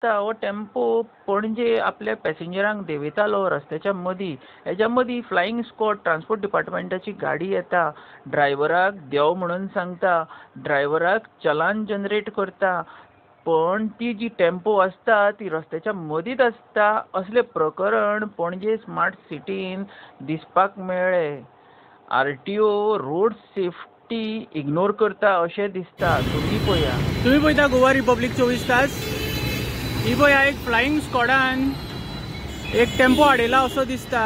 दिसता हो टेम्पो पणजे आपल्या पॅसेंजरांक देंवयतालो रस्त्याच्या मदीं. हेच्या मदीं फ्लायींग स्क्वॉड ट्रान्सपोर्ट डिपार्टमेंटाची गाडी येता, ड्रायव्हराक देंव म्हणून सांगता, ड्रायव्हराक चलान जनरेट करता, पण ती जी टेम्पो आसता ती रस्त्याच्या मदींच आसता. असलें प्रकरण पणजे स्मार्ट सिटीन दिसपाक मेळ्ळें. RTO रोड सेफ्टी इग्नोर करता अशें दिसता. तुम्ही पळयता गोवा रिपब्लीक 24 तास. ही पळया एक फ्लायींग स्क्वॉडान एक टेम्पो हाडयला असो दिसता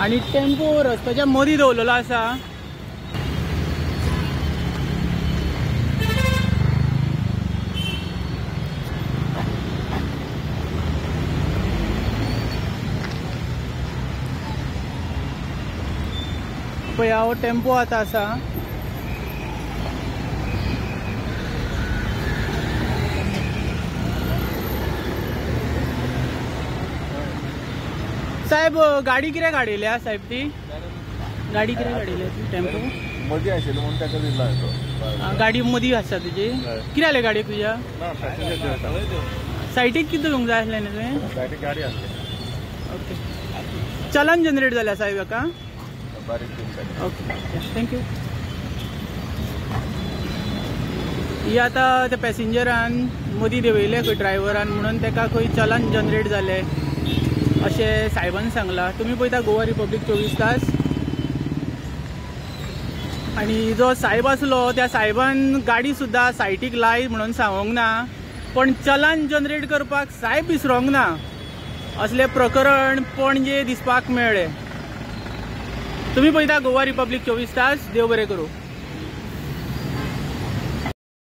आनी टेम्पो रस्त्याच्या मदीं दवरलेलो आसा. पळया हो टेम्पो आतां आसा. साहेब गाडी कित्याक हाडयल्या साहेब ती गाडी कित्याक हाडयल्या ती टेम्पो मदीं आशिल्लो म्हणून ताका दिला तो. गाडी मदीं आसा तुजी कितें जालें गाडयेक तुज्या सायटीक कितें येवंक जाय आसलें न्ही तुवें सायटीक गाडी आसली. ओके चलन जनरेट जाल्या साहेब हेका बारीक ओके थँक्यू. ही आतां त्या पॅसेंजरान मदीं देंवयले खंय ड्रायव्हरान म्हणून ताका खंय चलन जनरेट जालें अशें साहेबान सांगलां. तुमी पळयता गोवा रिपब्लीक 24 तास. आनी जो साहेब आसलो त्या साहेबान गाडी सुद्दां सायटीक लाय म्हणून सांगूंक ना, पण चलान जनरेट करपाक साहेब विसरोंक ना. असलें प्रकरण पणजे दिसपाक मेळ्ळें. तुमी पळयता गोवा रिपब्लीक 24 तास. देव बरें करूं.